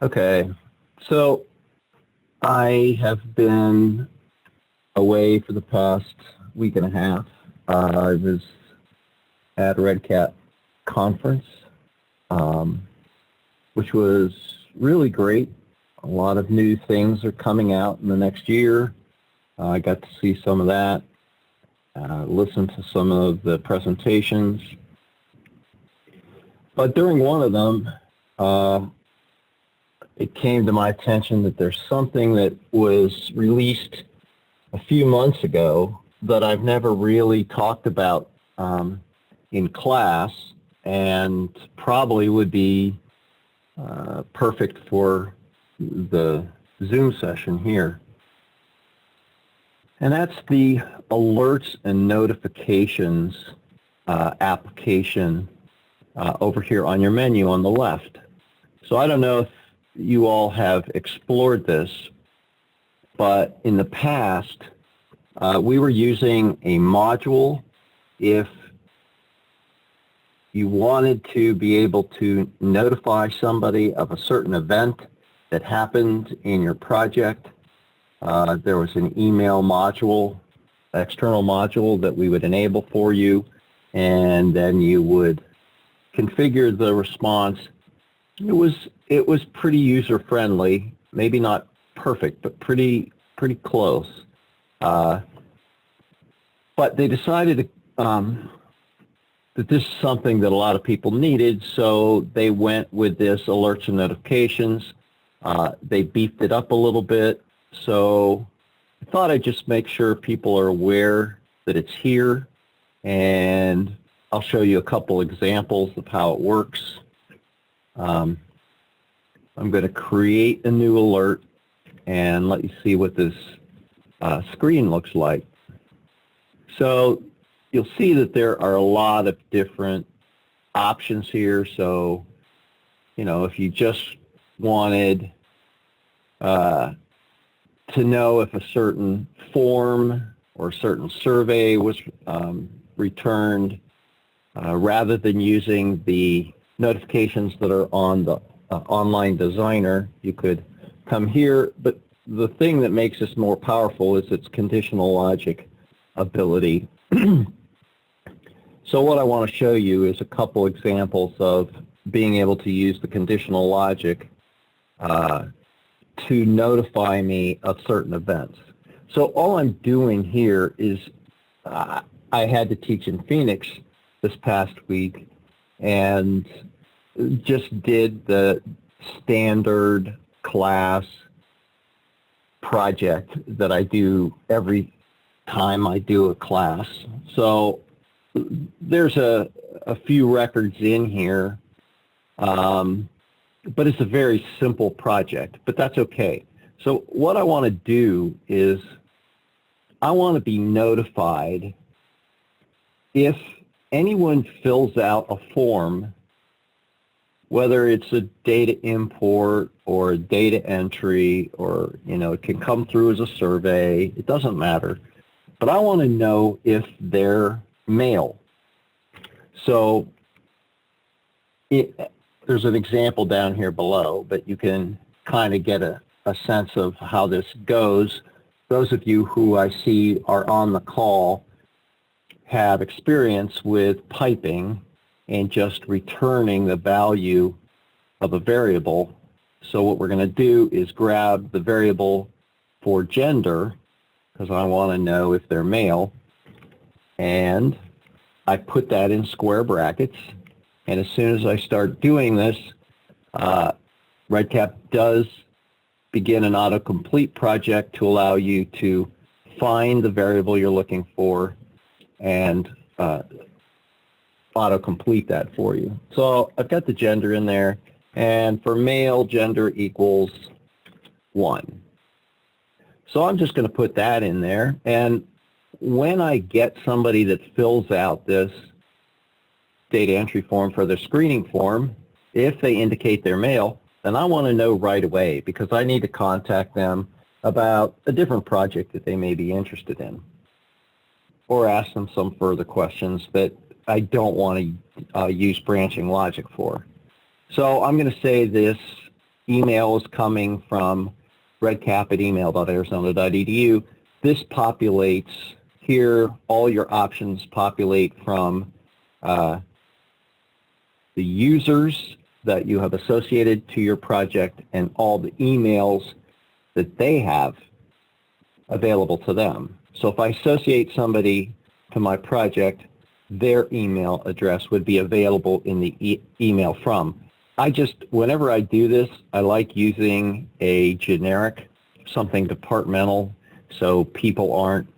Okay, so I have been away for the past week and a half. I was at a REDCap conference, um, which was really great. A lot of new things are coming out in the next year. I got to see some of that, listen to some of the presentations. But during one of them, it came to my attention that there's something that was released a few months ago that I've never really talked about in class, and probably would be perfect for the Zoom session here. And that's the alerts and notifications application over here on your menu on the left. So I don't know if you all have explored this, but in the past, we were using a module if you wanted to be able to notify somebody of a certain event that happened in your project. There was an email module, external module that we would enable for you, and then you would configure the response. It was pretty user-friendly, maybe not perfect, but pretty close. But they decided that this is something that a lot of people needed, so they went with this alerts and notifications. They beefed it up a little bit, so I thought I'd just make sure people are aware that it's here, and I'll show you a couple examples of how it works. I'm going to create a new alert and let you see what this screen looks like. So you'll see that there are a lot of different options here. So, you know, if you just wanted to know if a certain form or a certain survey was returned, rather than using the notifications that are on the online designer, you could come here. But the thing that makes this more powerful is its conditional logic ability. So what I want to show you is a couple examples of being able to use the conditional logic to notify me of certain events. So all I'm doing here is I had to teach in Phoenix this past week and just did the standard class project that I do every time I do a class. So there's a few records in here, but it's a very simple project, but that's okay. So what I want to do is I want to be notified if anyone fills out a form, whether it's a data import or a data entry, or, you know, it can come through as a survey, it doesn't matter. But I want to know if they're male. So there's an example down here below, but you can kind of get a sense of how this goes. Those of you who I see are on the call have experience with piping and just returning the value of a variable. So what we're going to do is grab the variable for gender, because I want to know if they're male, and I put that in square brackets. And as soon as I start doing this, REDCap does begin an autocomplete project to allow you to find the variable you're looking for and autocomplete that for you. So I've got the gender in there, and for male, gender equals 1. So I'm just going to put that in there, and when I get somebody that fills out this data entry form for their screening form, if they indicate they're male, then I want to know right away, because I need to contact them about a different project that they may be interested in, or ask them some further questions that I don't want to use branching logic for. So I'm going to say this email is coming from redcap@email.arizona.edu. This populates here, all your options populate from the users that you have associated to your project and all the emails that they have available to them. So if I associate somebody to my project, their email address would be available in the email from. Whenever I do this, I like using a generic, something departmental, so people aren't,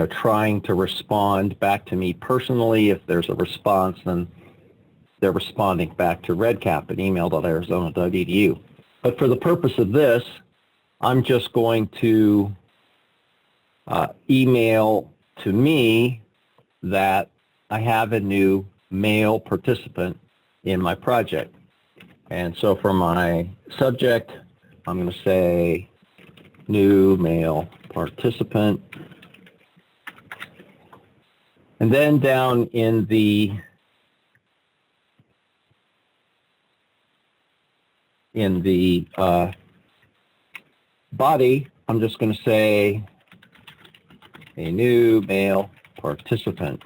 trying to respond back to me personally. If there's a response, then they're responding back to redcap@email.arizona.edu. But for the purpose of this, I'm just going to email to me that I have a new male participant in my project. And so for my subject, I'm going to say new male participant. And then down in the body, I'm just going to say a new male participant.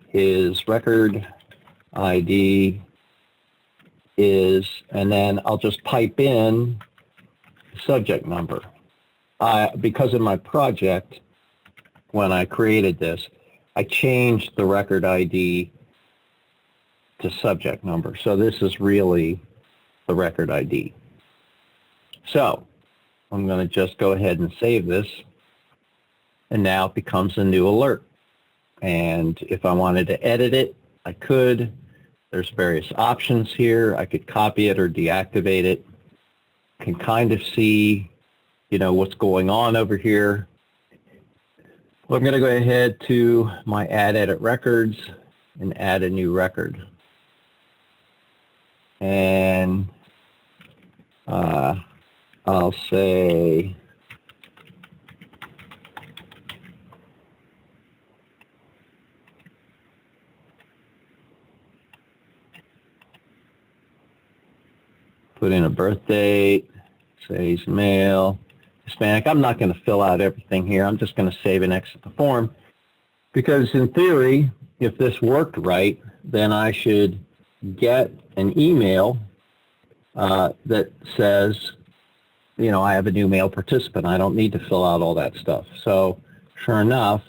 His record ID is, and then I'll just pipe in the subject number. Because of my project, when I created this, I changed the record ID to subject number. So this is really the record ID. So I'm going to just go ahead and save this. And now it becomes a new alert. And if I wanted to edit it, I could. There's various options here. I could copy it or deactivate it. I can kind of see, what's going on over here. Well, I'm going to go ahead to my Add Edit Records and add a new record. And I'll say put in a birth date, say he's male, Hispanic. I'm not going to fill out everything here. I'm just going to save and exit the form because in theory, if this worked right, then I should get an email that says, I have a new male participant. I don't need to fill out all that stuff. So sure enough,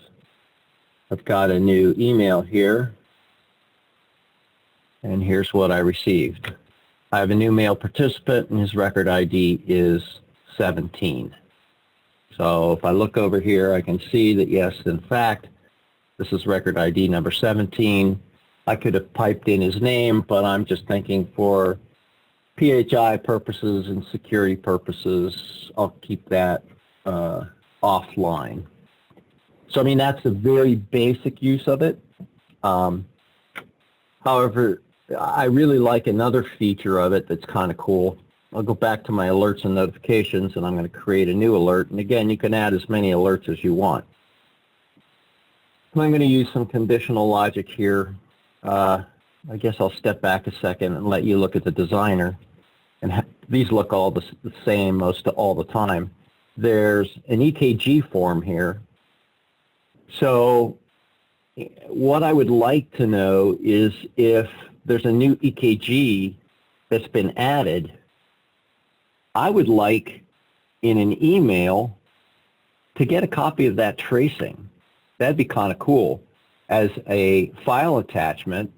I've got a new email here, and here's what I received. I have a new male participant, and his record ID is 17. So if I look over here, I can see that, yes, in fact, this is record ID number 17. I could have piped in his name, but I'm just thinking for PHI purposes and security purposes, I'll keep that offline. So, that's a very basic use of it. However, I really like another feature of it that's kind of cool. I'll go back to my alerts and notifications, and I'm going to create a new alert. And again, you can add as many alerts as you want. I'm going to use some conditional logic here. I guess I'll step back a second and let you look at the designer. And these look all the same most all the time. There's an EKG form here. So what I would like to know is if there's a new EKG that's been added, I would like in an email to get a copy of that tracing. That'd be kind of cool. As a file attachment,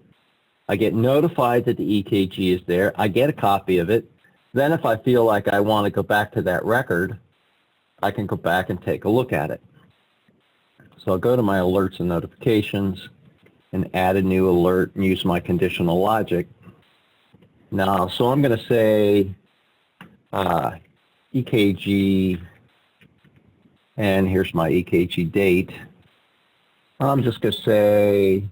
I get notified that the EKG is there. I get a copy of it. Then if I feel like I want to go back to that record, I can go back and take a look at it. So I'll go to my alerts and notifications and add a new alert and use my conditional logic. Now, so I'm going to say EKG, and here's my EKG date. I'm just going to say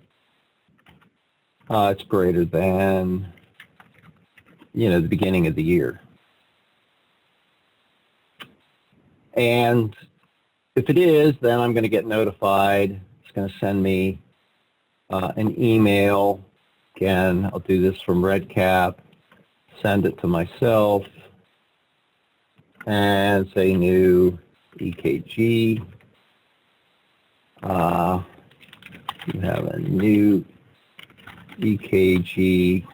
it's greater than, the beginning of the year. And if it is, then I'm going to get notified. It's going to send me an email. Again, I'll do this from REDCap send it to myself and say new EKG. You have a new EKG.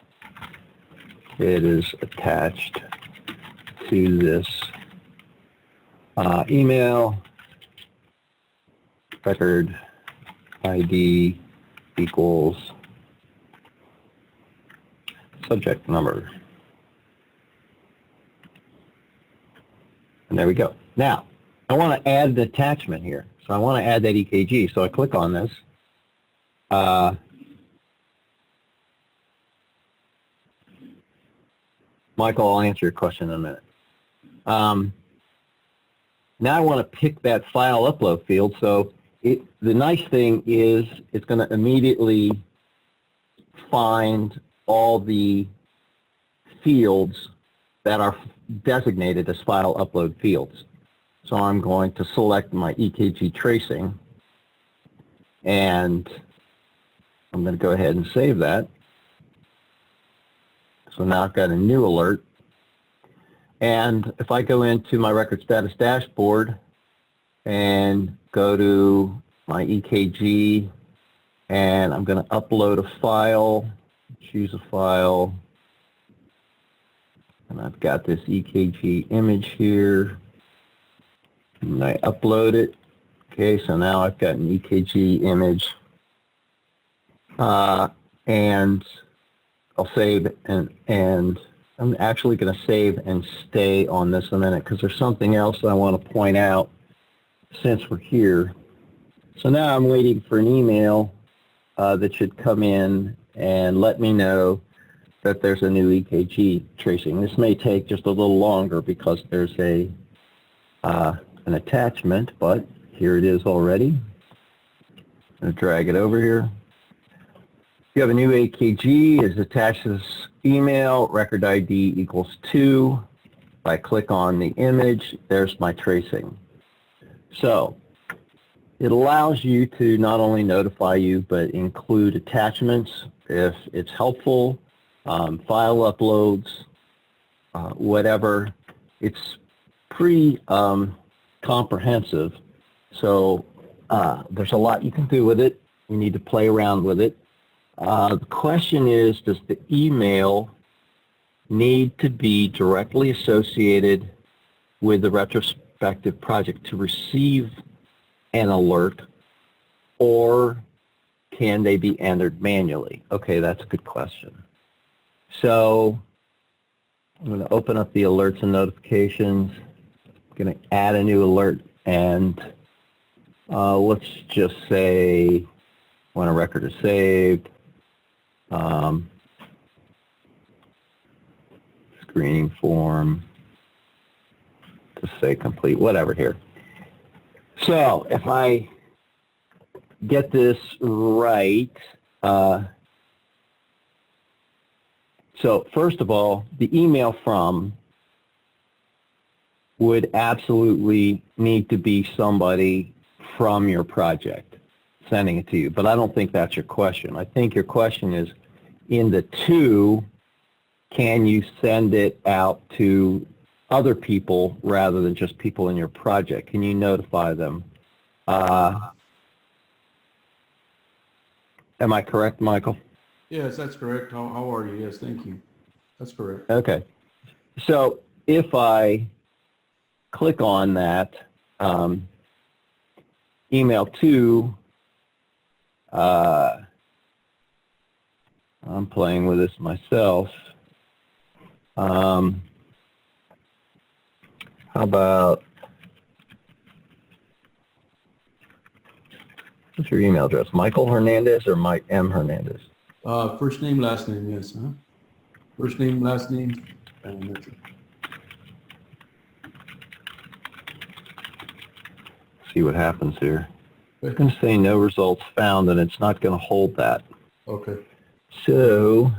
It is attached to this email. Record ID equals subject number. And there we go. Now, I want to add the attachment here. So I want to add that EKG. So I click on this. Michael, I'll answer your question in a minute. Now I want to pick that file upload field. So the nice thing is it's going to immediately find all the fields that are designated as file upload fields. So I'm going to select my EKG tracing, and I'm going to go ahead and save that. So now I've got a new alert. And if I go into my record status dashboard and go to my EKG, and I'm going to upload a file, choose a file, and I've got this EKG image here, and I upload it. Okay, so now I've got an EKG image, and I'll save, and I'm actually going to save and stay on this a minute because there's something else I want to point out since we're here. So now I'm waiting for an email that should come in and let me know that there's a new EKG tracing. This may take just a little longer because there's an attachment, but here it is already. I'm going to drag it over here. You have a new EKG, is attached to this email, record ID equals 2. If I click on the image, there's my tracing. So it allows you to not only notify you, but include attachments if it's helpful, file uploads, whatever. It's pretty comprehensive. So there's a lot you can do with it. You need to play around with it. The question is, does the email need to be directly associated with the retrospective project to receive an alert, or can they be entered manually? Okay, that's a good question. So I'm going to open up the alerts and notifications. I'm going to add a new alert, and let's just say when a record is saved, screening form, to say complete, whatever here. So if I get this right, so first of all, the email from would absolutely need to be somebody from your project sending it to you, but I don't think that's your question. I think your question is, in the to, can you send it out to other people rather than just people in your project? Can you notify them? Am I correct, Michael? Yes, that's correct. How are you? Yes, thank you. That's correct. Okay. So if I click on that email to, I'm playing with this myself. How about, what's your email address? Michael Hernandez or Mike M. Hernandez? First name, last name, yes. Huh? First name, last name, and that's it. See what happens here. It's going to say no results found, and it's not going to hold that. Okay. So,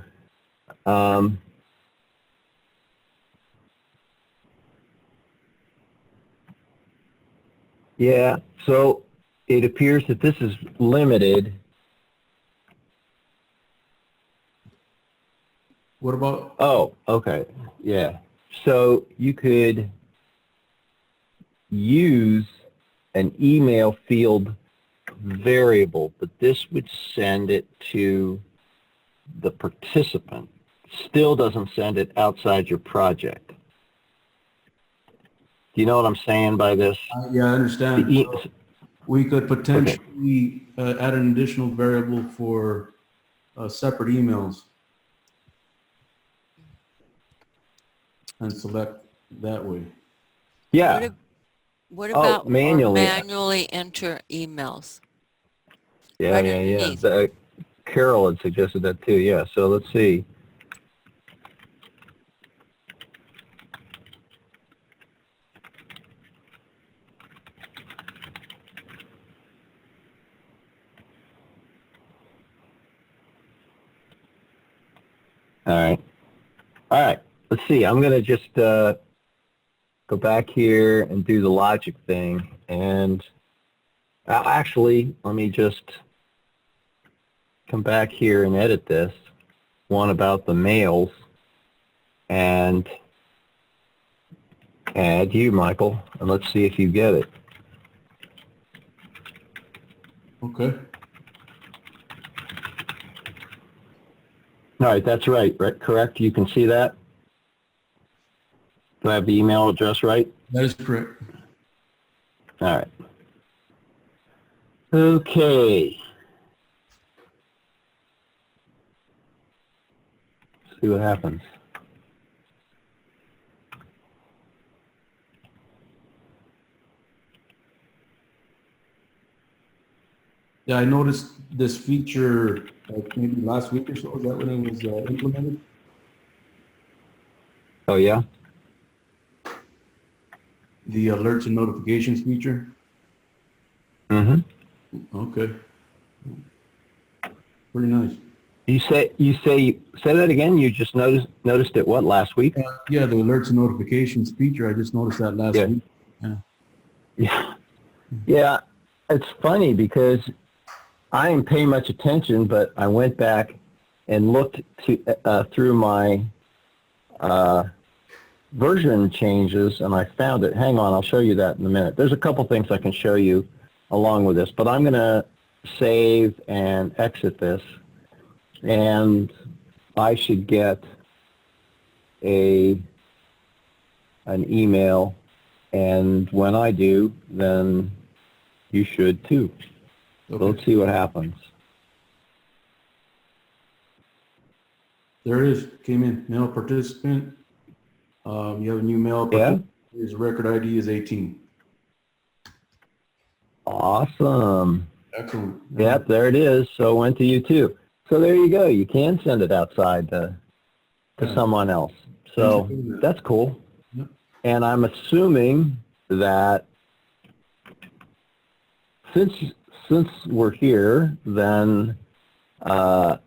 yeah, so it appears that this is limited What about, Oh, okay. Yeah. So you could use an email field variable, but this would send it to the participant. Still doesn't send it outside your project. Do you know what I'm saying by this? yeah, I The understand. e- So we could okay. potentially add an additional variable for separate emails and select that way. Yeah. What Oh, about or manually. manually enter emails? Yeah, Right yeah, yeah. underneath. Carol had suggested that too. Yeah. So let's see. All right. All right. Let's see. I'm going to just go back here and do the logic thing. And actually, let me just come back here and edit this one about the mails and add you, Michael, and let's see if you get it. Okay. All right, that's right, correct? You can see that? Do I have the email address right? That is correct. All right. Okay. See what happens. Yeah, I noticed this feature like maybe last week or so. Is that when it was implemented? Oh, yeah? The alerts and notifications feature? Mm-hmm. Okay. Pretty nice. Say that again? You just noticed it what, last week? Yeah, the alerts and notifications feature, I just noticed that last Yeah. week. Yeah. Yeah. Yeah. It's funny because I didn't pay much attention, but I went back and looked through my version changes, and I found it. Hang on, I'll show you that in a minute. There's a couple things I can show you along with this, but I'm going to save and exit this, and I should get an email, and when I do, then you should too. So Okay. let's see what happens. There it is. Came in. Mail participant. You have a new mail Yeah? participant. His record ID is 18. Awesome. Excellent. Yep, there it is. So it went to you too. So there you go. You can send it outside to someone else. So that's cool. Yep. And I'm assuming that since we're here, then let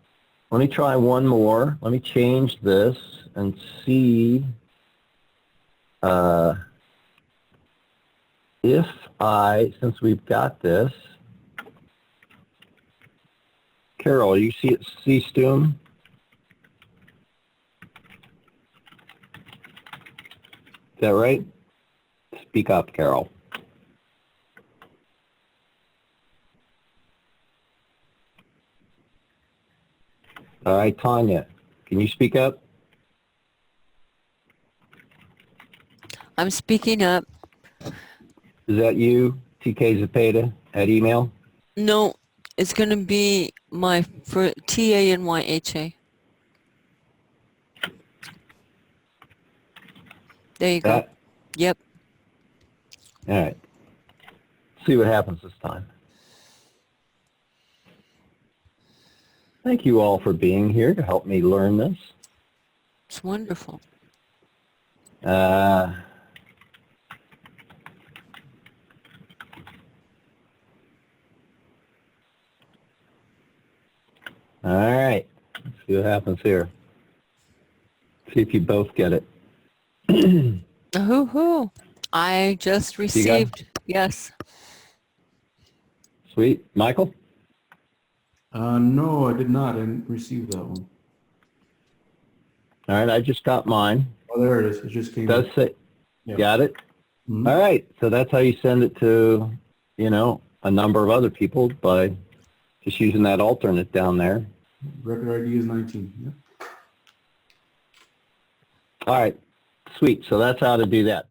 me try one more. Let me change this and see if since we've got this, Carol, you see Stoom? Is that right? Speak up, Carol. All right, Tanya, can you speak up? I'm speaking up. Is that you, TK Zapata, at email? No, it's going to be for TANYHA. There you go. That? Yep. All right. See what happens this time. Thank you all for being here to help me learn this. It's wonderful. All right. Let's see what happens here. See if you both get it. Hoo-hoo. I just received. Yes. Sweet. Michael? No, I did not. I didn't receive that one. All right, I just got mine. Oh, there it is. It just came. Does say, Yeah. got it? Mhm. All right, so that's how you send it to, a number of other people by just using that alternate down there. Record ID is 19. Yeah. All right, sweet. So that's how to do that.